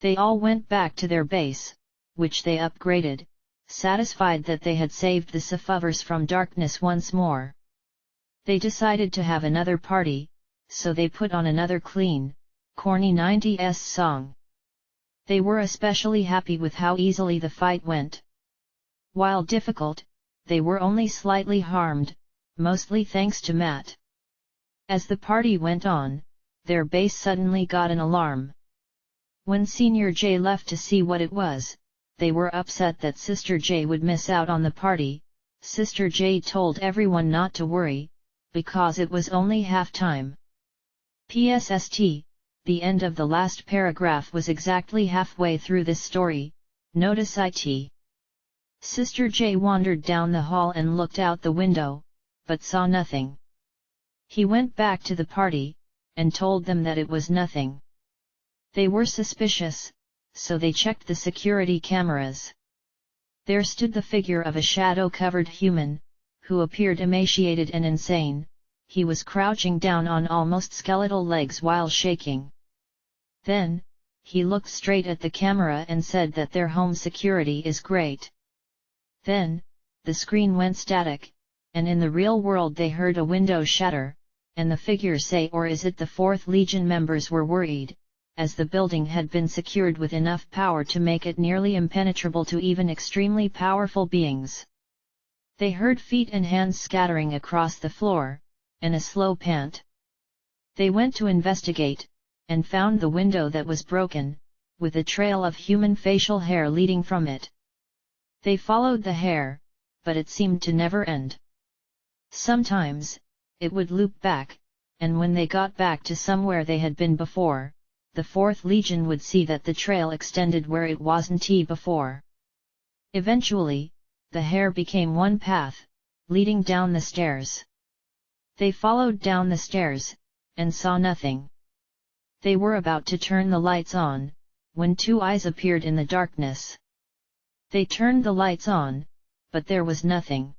They all went back to their base, which they upgraded, satisfied that they had saved the shivers from darkness once more. They decided to have another party, so they put on another clean, corny 90s song. They were especially happy with how easily the fight went. While difficult, they were only slightly harmed, mostly thanks to Matt. As the party went on, their base suddenly got an alarm. When Senior J left to see what it was, they were upset that Sister J would miss out on the party. Sister J told everyone not to worry, because it was only half-time. PSST, the end of the last paragraph was exactly halfway through this story, notice IT. Sister J wandered down the hall and looked out the window, but saw nothing. He went back to the party, and told them that it was nothing. They were suspicious, so they checked the security cameras. There stood the figure of a shadow-covered human, who appeared emaciated and insane. He was crouching down on almost skeletal legs while shaking. Then, he looked straight at the camera and said that their home security is great. Then, the screen went static, and in the real world they heard a window shatter, and the figure say, or is it the 4th Legion members were worried, as the building had been secured with enough power to make it nearly impenetrable to even extremely powerful beings. They heard feet and hands scattering across the floor, and a slow pant. They went to investigate, and found the window that was broken, with a trail of human facial hair leading from it. They followed the hair, but it seemed to never end. Sometimes, it would loop back, and when they got back to somewhere they had been before, the 4th Legion would see that the trail extended where it wasn't before. Eventually, the hair became one path, leading down the stairs. They followed down the stairs, and saw nothing. They were about to turn the lights on, when 2 eyes appeared in the darkness. They turned the lights on, but there was nothing.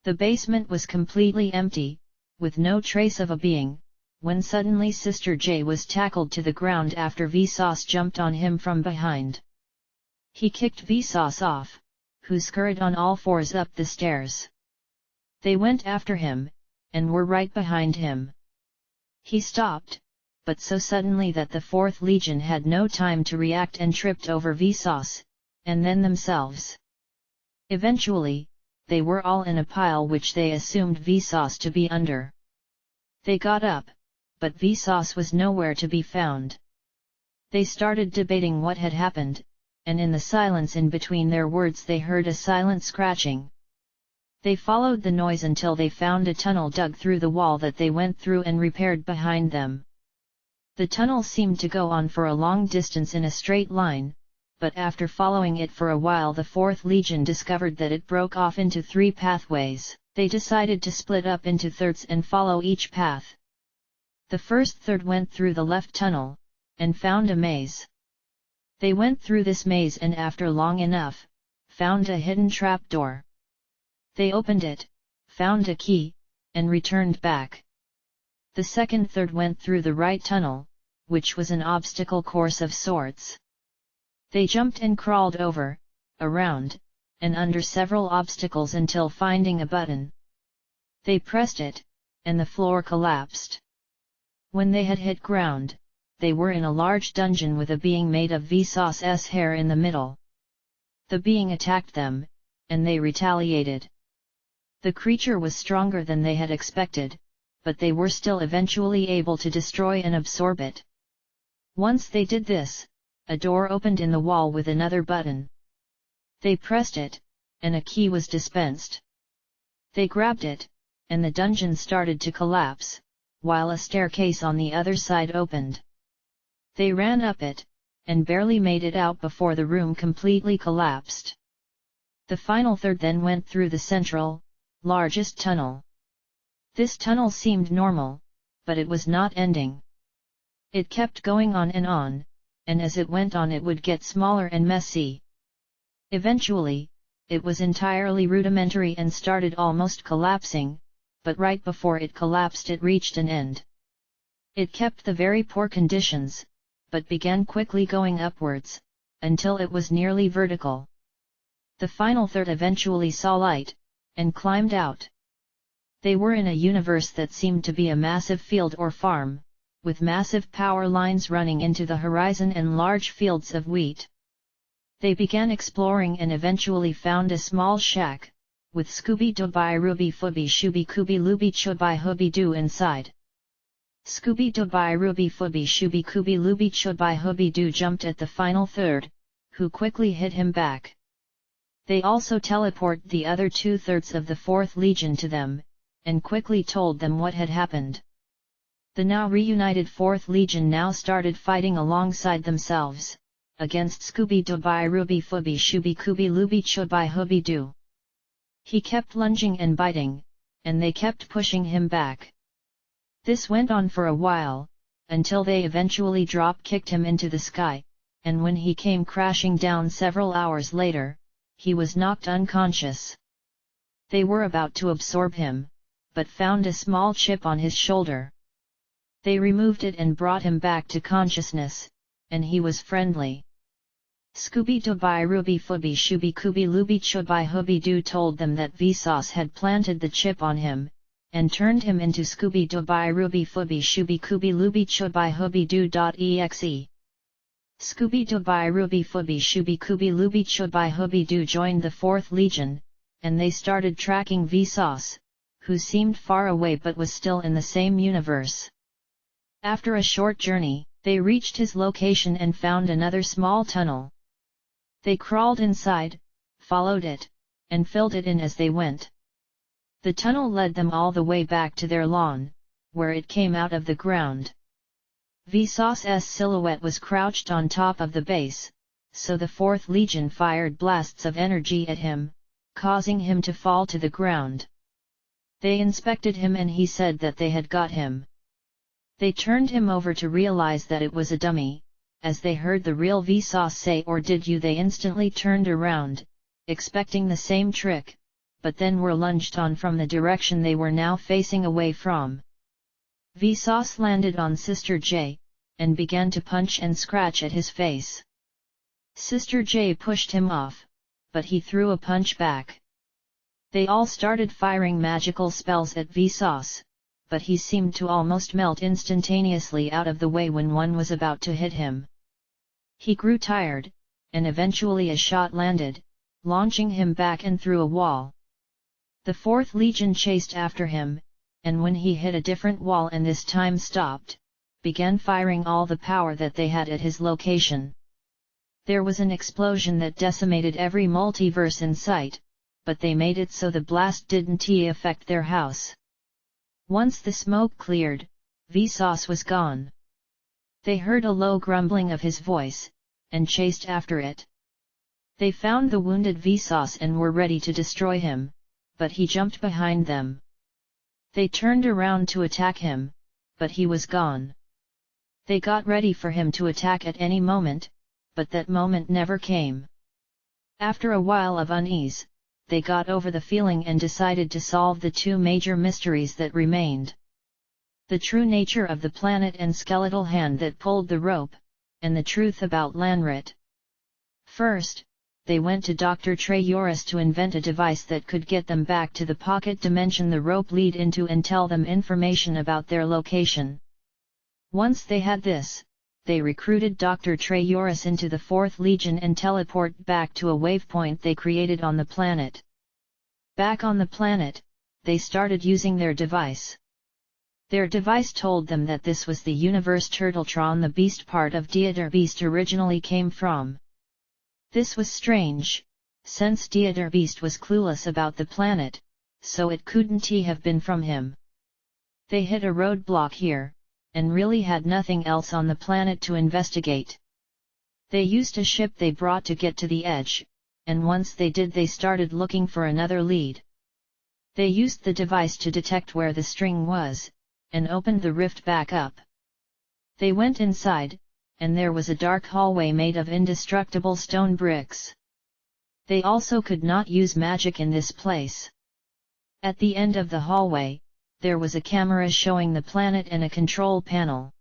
The basement was completely empty, with no trace of a being, when suddenly Sister J was tackled to the ground after Vsauce jumped on him from behind. He kicked Vsauce off, who scurried on all fours up the stairs. They went after him, and were right behind him. He stopped, but so suddenly that the 4th Legion had no time to react and tripped over Vsauce, and then themselves. Eventually, they were all in a pile which they assumed Vsauce to be under. They got up, but Vsauce was nowhere to be found. They started debating what had happened, and in the silence in between their words they heard a silent scratching. They followed the noise until they found a tunnel dug through the wall that they went through and repaired behind them. The tunnel seemed to go on for a long distance in a straight line, but after following it for a while the 4th Legion discovered that it broke off into 3 pathways. They decided to split up into thirds and follow each path. The first third went through the left tunnel, and found a maze. They went through this maze and after long enough, found a hidden trapdoor. They opened it, found a key, and returned back. The second third went through the right tunnel, which was an obstacle course of sorts. They jumped and crawled over, around, and under several obstacles until finding a button. They pressed it, and the floor collapsed. When they had hit ground, they were in a large dungeon with a being made of Vsauce's hair in the middle. The being attacked them, and they retaliated. The creature was stronger than they had expected, but they were still eventually able to destroy and absorb it. Once they did this, a door opened in the wall with another button. They pressed it, and a key was dispensed. They grabbed it, and the dungeon started to collapse, while a staircase on the other side opened. They ran up it, and barely made it out before the room completely collapsed. The final third then went through the central, largest tunnel. This tunnel seemed normal, but it was not ending. It kept going on, and as it went on it would get smaller and messy. Eventually, it was entirely rudimentary and started almost collapsing, but right before it collapsed it reached an end. It kept the very poor conditions, but began quickly going upwards, until it was nearly vertical. The final third eventually saw light, and climbed out. They were in a universe that seemed to be a massive field or farm, with massive power lines running into the horizon and large fields of wheat. They began exploring and eventually found a small shack, with Scooby Dooby Ruby Fooby Shooby Cooby Looby Chuby Hooby Doo inside. Scooby Dooby Ruby Fooby Shooby Cooby Looby Chuby Hooby Doo jumped at the final third, who quickly hit him back. They also teleport the other 2/3 of the 4th Legion to them, and quickly told them what had happened. The now reunited 4th Legion now started fighting alongside themselves, against Scooby Dooby Ruby Fooby Shooby Cooby Looby Chuby Hooby Doo. He kept lunging and biting, and they kept pushing him back. This went on for a while, until they eventually drop-kicked him into the sky, and when he came crashing down several hours later, he was knocked unconscious. They were about to absorb him, but found a small chip on his shoulder. They removed it and brought him back to consciousness, and he was friendly. Scooby Dooby Ruby Fooby Shooby Cooby Looby Chuby Hooby Doo told them that Vsauce had planted the chip on him, and turned him into Scooby Dooby Ruby Fooby Shooby Cooby Looby Chuby Hooby Doo.exe. Scooby Dooby Ruby Fooby Shooby Cooby Looby Chuby Hooby Doo joined the 4th Legion, and they started tracking Vsauce, who seemed far away but was still in the same universe. After a short journey, they reached his location and found another small tunnel. They crawled inside, followed it, and filled it in as they went. The tunnel led them all the way back to their lawn, where it came out of the ground. Vsauce's silhouette was crouched on top of the base, so the 4th Legion fired blasts of energy at him, causing him to fall to the ground. They inspected him and he said that they had got him. They turned him over to realize that it was a dummy, as they heard the real Vsauce say "or did you?" They instantly turned around, expecting the same trick, but then were lunged on from the direction they were now facing away from. Vsauce landed on Sister J, and began to punch and scratch at his face. Sister J pushed him off, but he threw a punch back. They all started firing magical spells at Vsauce, but he seemed to almost melt instantaneously out of the way when one was about to hit him. He grew tired, and eventually a shot landed, launching him back and through a wall. The 4th Legion chased after him, and when he hit a different wall and this time stopped, began firing all the power that they had at his location. There was an explosion that decimated every multiverse in sight, but they made it so the blast didn't affect their house. Once the smoke cleared, Vsauce was gone. They heard a low grumbling of his voice, and chased after it. They found the wounded Vsauce and were ready to destroy him, but he jumped behind them. They turned around to attack him, but he was gone. They got ready for him to attack at any moment, but that moment never came. After a while of unease, they got over the feeling and decided to solve the 2 major mysteries that remained. The true nature of the planet and skeletal hand that pulled the rope, and the truth about Lanrit. First, they went to Dr. Trayoris to invent a device that could get them back to the pocket dimension the rope lead into and tell them information about their location. Once they had this, they recruited Dr. Trayoris into the 4th Legion and teleport back to a waypoint they created on the planet. Back on the planet, they started using their device. Their device told them that this was the universe Turtletron the Beast part of Dieter Beast originally came from. This was strange, since Dieter Beast was clueless about the planet, so it couldn't have been from him. They hit a roadblock here, and really had nothing else on the planet to investigate. They used a ship they brought to get to the edge, and once they did they started looking for another lead. They used the device to detect where the string was, and opened the rift back up. They went inside, and there was a dark hallway made of indestructible stone bricks. They also could not use magic in this place. At the end of the hallway, there was a camera showing the planet and a control panel.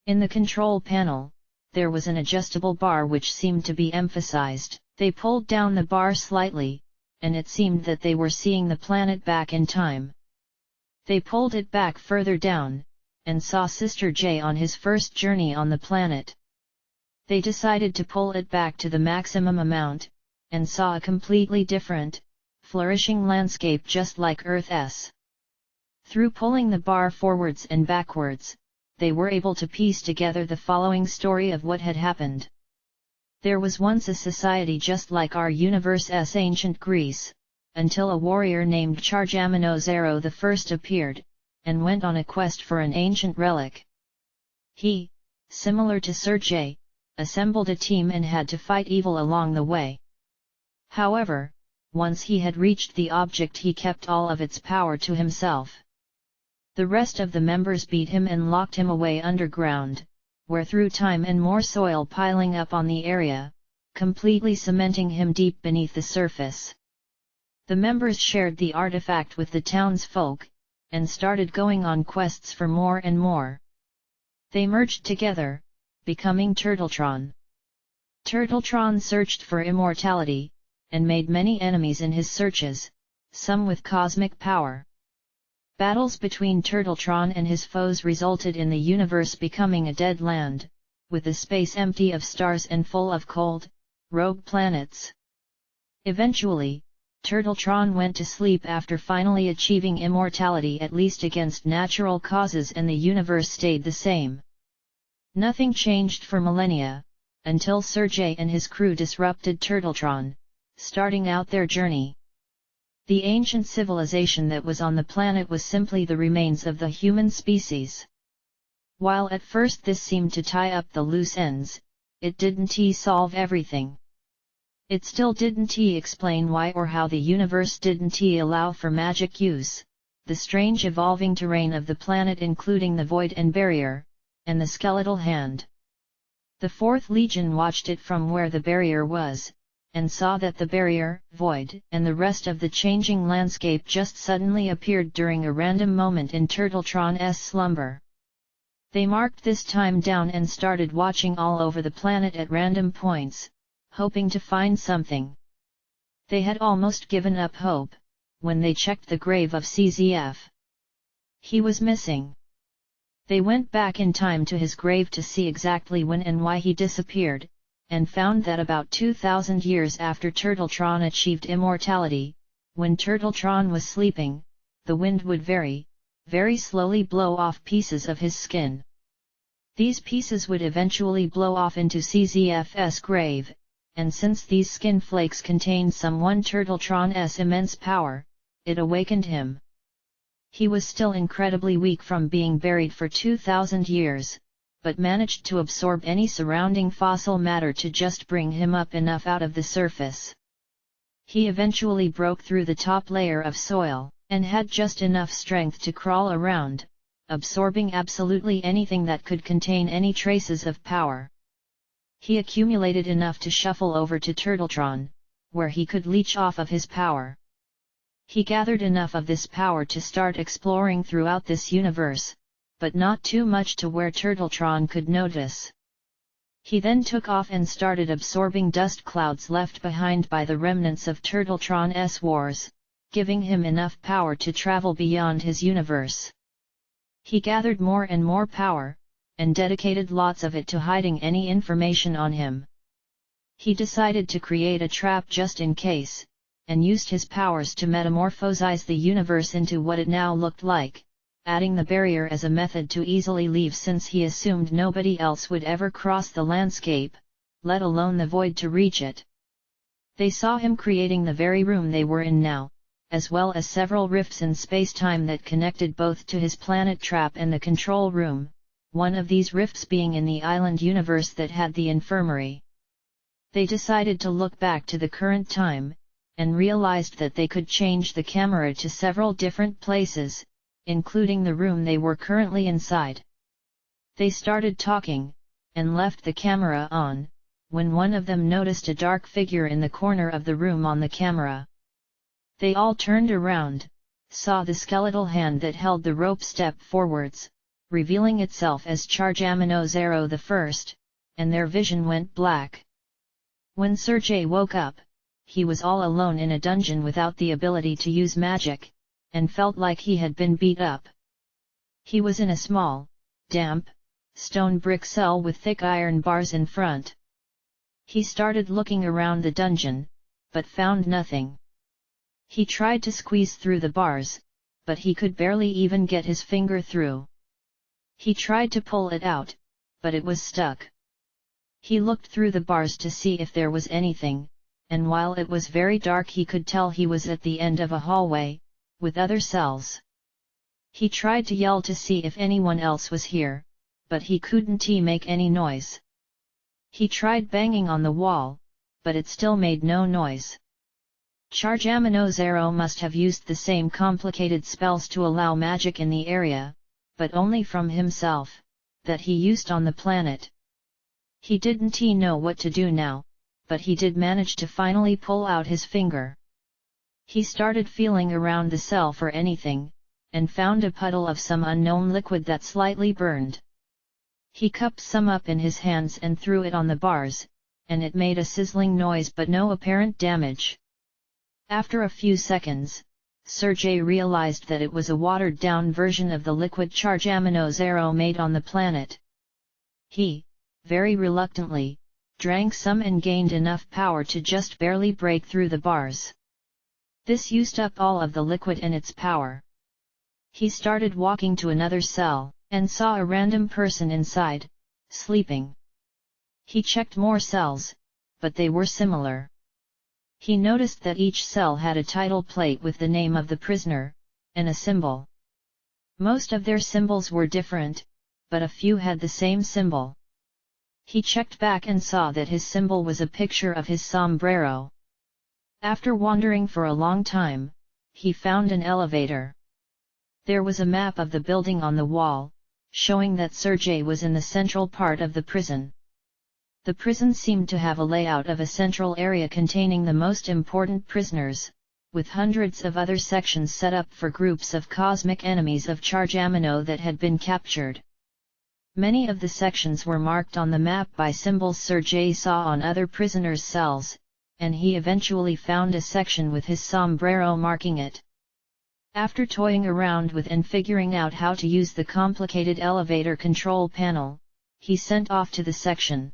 In the control panel, there was an adjustable bar which seemed to be emphasized. They pulled down the bar slightly, and it seemed that they were seeing the planet back in time. They pulled it back further down, and saw Sister J on his first journey on the planet. They decided to pull it back to the maximum amount, and saw a completely different, flourishing landscape just like Earth's. Through pulling the bar forwards and backwards, they were able to piece together the following story of what had happened. There was once a society just like our universe's ancient Greece, until a warrior named Chazcam I appeared, and went on a quest for an ancient relic. He, similar to Sir J, assembled a team and had to fight evil along the way. However, once he had reached the object, he kept all of its power to himself. The rest of the members beat him and locked him away underground, where through time and more soil piling up on the area, completely cementing him deep beneath the surface. The members shared the artifact with the townsfolk, and started going on quests for more and more. They merged together, becoming Turtletron. Turtletron searched for immortality, and made many enemies in his searches, some with cosmic power. Battles between Turtletron and his foes resulted in the universe becoming a dead land, with the space empty of stars and full of cold, rogue planets. Eventually, Turtletron went to sleep after finally achieving immortality, at least against natural causes, and the universe stayed the same. Nothing changed for millennia, until Sir J and his crew disrupted Turtletron, starting out their journey. The ancient civilization that was on the planet was simply the remains of the human species. While at first this seemed to tie up the loose ends, it didn't solve everything. It still didn't explain why or how the universe didn't allow for magic use, the strange evolving terrain of the planet including the void and barrier, and the skeletal hand. The Fourth Legion watched it from where the barrier was, and saw that the barrier, void, and the rest of the changing landscape just suddenly appeared during a random moment in Turtletron's slumber. They marked this time down and started watching all over the planet at random points, hoping to find something. They had almost given up hope, when they checked the grave of CZF. He was missing. They went back in time to his grave to see exactly when and why he disappeared, and found that about 2,000 years after Turtletron achieved immortality, when Turtletron was sleeping, the wind would very, very slowly blow off pieces of his skin. These pieces would eventually blow off into CZF's grave, and since these skin flakes contained someone Turtletron's immense power, it awakened him. He was still incredibly weak from being buried for 2,000 years, but managed to absorb any surrounding fossil matter to just bring him up enough out of the surface. He eventually broke through the top layer of soil, and had just enough strength to crawl around, absorbing absolutely anything that could contain any traces of power. He accumulated enough to shuffle over to Turtletron, where he could leech off of his power. He gathered enough of this power to start exploring throughout this universe, but not too much to where Turtletron could notice. He then took off and started absorbing dust clouds left behind by the remnants of Turtletron's wars, giving him enough power to travel beyond his universe. He gathered more and more power, and dedicated lots of it to hiding any information on him. He decided to create a trap just in case, and used his powers to metamorphosize the universe into what it now looked like, adding the barrier as a method to easily leave since he assumed nobody else would ever cross the landscape, let alone the void to reach it. They saw him creating the very room they were in now, as well as several rifts in space-time that connected both to his planet trap and the control room, one of these rifts being in the island universe that had the infirmary. They decided to look back to the current time, and realized that they could change the camera to several different places, including the room they were currently inside. They started talking, and left the camera on, when one of them noticed a dark figure in the corner of the room on the camera. They all turned around, saw the skeletal hand that held the rope step forwards, revealing itself as Chazcam I, and their vision went black. When Sergei woke up, he was all alone in a dungeon without the ability to use magic, and felt like he had been beat up. He was in a small, damp, stone brick cell with thick iron bars in front. He started looking around the dungeon, but found nothing. He tried to squeeze through the bars, but he could barely even get his finger through. He tried to pull it out, but it was stuck. He looked through the bars to see if there was anything, and while it was very dark he could tell he was at the end of a hallway, with other cells. He tried to yell to see if anyone else was here, but he couldn't make any noise. He tried banging on the wall, but it still made no noise. Chazcam must have used the same complicated spells to allow magic in the area, but only from himself, that he used on the planet. He didn't know what to do now, but he did manage to finally pull out his finger. He started feeling around the cell for anything, and found a puddle of some unknown liquid that slightly burned. He cupped some up in his hands and threw it on the bars, and it made a sizzling noise but no apparent damage. After a few seconds, Sergei realized that it was a watered-down version of the liquid Chazcam made on the planet. He, very reluctantly, drank some and gained enough power to just barely break through the bars. This used up all of the liquid and its power. He started walking to another cell, and saw a random person inside, sleeping. He checked more cells, but they were similar. He noticed that each cell had a title plate with the name of the prisoner, and a symbol. Most of their symbols were different, but a few had the same symbol. He checked back and saw that his symbol was a picture of his sombrero. After wandering for a long time, he found an elevator. There was a map of the building on the wall, showing that Sergei was in the central part of the prison. The prison seemed to have a layout of a central area containing the most important prisoners, with hundreds of other sections set up for groups of cosmic enemies of Chazcam that had been captured. Many of the sections were marked on the map by symbols Sergei saw on other prisoners' cells, and he eventually found a section with his sombrero marking it. After toying around with and figuring out how to use the complicated elevator control panel, he sent off to the section.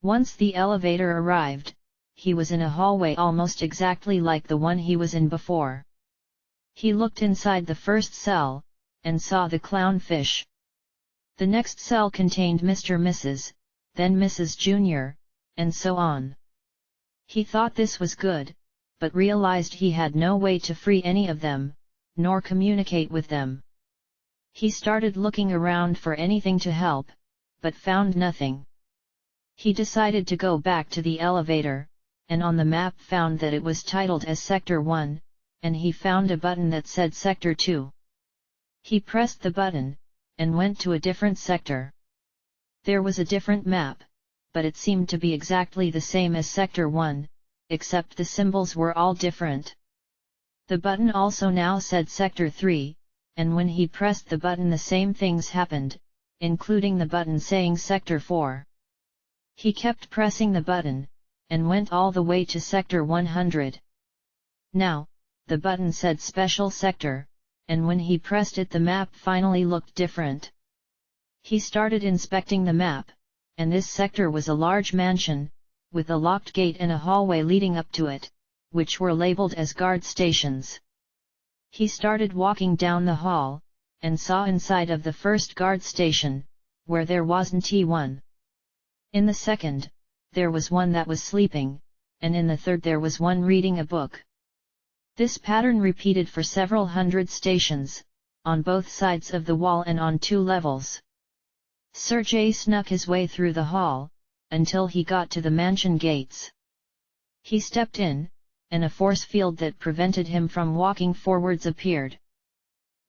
Once the elevator arrived, he was in a hallway almost exactly like the one he was in before. He looked inside the first cell, and saw the clownfish. The next cell contained Mr. Mrs., then Mrs. Jr., and so on. He thought this was good, but realized he had no way to free any of them, nor communicate with them. He started looking around for anything to help, but found nothing. He decided to go back to the elevator, and on the map found that it was titled as Sector 1, and he found a button that said Sector 2. He pressed the button, and went to a different sector. There was a different map, but it seemed to be exactly the same as Sector 1, except the symbols were all different. The button also now said Sector 3, and when he pressed the button the same things happened, including the button saying Sector 4. He kept pressing the button, and went all the way to Sector 100. Now, the button said Special Sector, and when he pressed it the map finally looked different. He started inspecting the map, and this sector was a large mansion, with a locked gate and a hallway leading up to it, which were labeled as guard stations. He started walking down the hall, and saw inside of the first guard station, where there wasn't one. In the second, there was one that was sleeping, and in the third there was one reading a book. This pattern repeated for several hundred stations, on both sides of the wall and on 2 levels. Sergei snuck his way through the hall, until he got to the mansion gates. He stepped in, and a force field that prevented him from walking forwards appeared.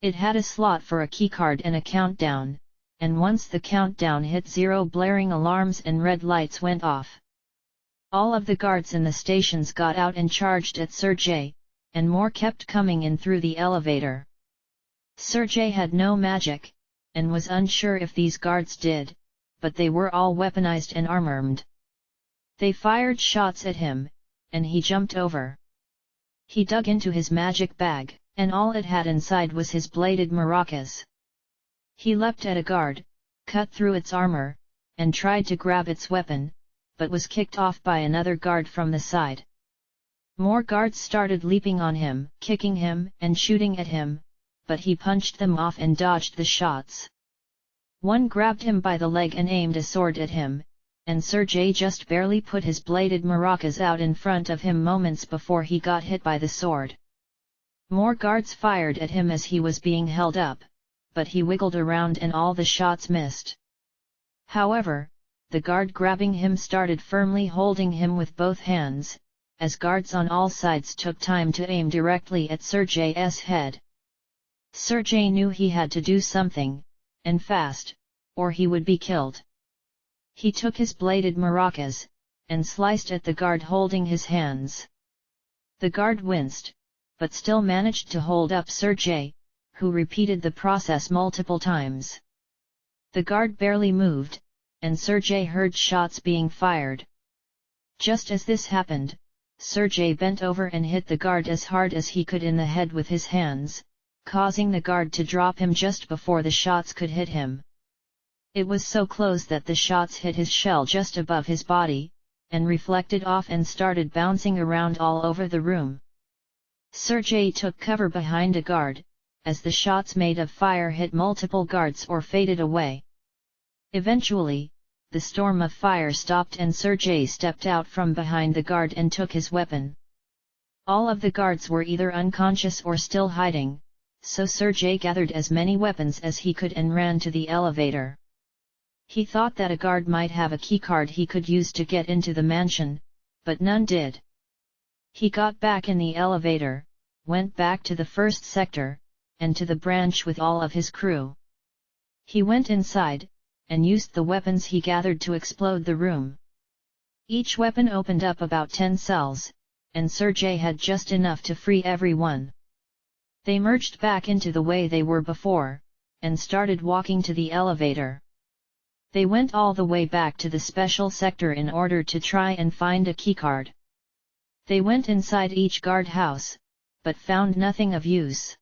It had a slot for a keycard and a countdown, and once the countdown hit 0 blaring alarms and red lights went off. All of the guards in the stations got out and charged at Sergei, and more kept coming in through the elevator. Sergei had no magic, and was unsure if these guards did, but they were all weaponized and armored. They fired shots at him, and he jumped over. He dug into his magic bag, and all it had inside was his bladed maracas. He leapt at a guard, cut through its armor, and tried to grab its weapon, but was kicked off by another guard from the side. More guards started leaping on him, kicking him and shooting at him, but he punched them off and dodged the shots. One grabbed him by the leg and aimed a sword at him, and Sergei just barely put his bladed maracas out in front of him moments before he got hit by the sword. More guards fired at him as he was being held up, but he wiggled around and all the shots missed. However, the guard grabbing him started firmly holding him with both hands, as guards on all sides took time to aim directly at Sergei's head. Sergei knew he had to do something, and fast, or he would be killed. He took his bladed maracas, and sliced at the guard holding his hands. The guard winced, but still managed to hold up Sergei, who repeated the process multiple times. The guard barely moved, and Sergei heard shots being fired. Just as this happened, Sergei bent over and hit the guard as hard as he could in the head with his hands, causing the guard to drop him just before the shots could hit him. It was so close that the shots hit his shell just above his body, and reflected off and started bouncing around all over the room. Sergei took cover behind a guard, as the shots made of fire hit multiple guards or faded away. Eventually, the storm of fire stopped and Sergei stepped out from behind the guard and took his weapon. All of the guards were either unconscious or still hiding, so Sergei gathered as many weapons as he could and ran to the elevator. He thought that a guard might have a keycard he could use to get into the mansion, but none did. He got back in the elevator, went back to the first sector, and to the branch with all of his crew. He went inside, and used the weapons he gathered to explode the room. Each weapon opened up about 10 cells, and Sergei had just enough to free everyone. They merged back into the way they were before, and started walking to the elevator. They went all the way back to the special sector in order to try and find a keycard. They went inside each guard house, but found nothing of use.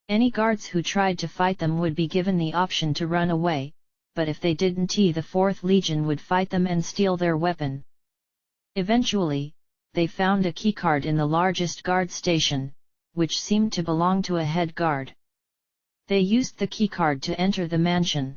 Any guards who tried to fight them would be given the option to run away, but if they didn't, the 4th Legion would fight them and steal their weapon. Eventually, they found a keycard in the largest guard station, which seemed to belong to a head guard. They used the keycard to enter the mansion.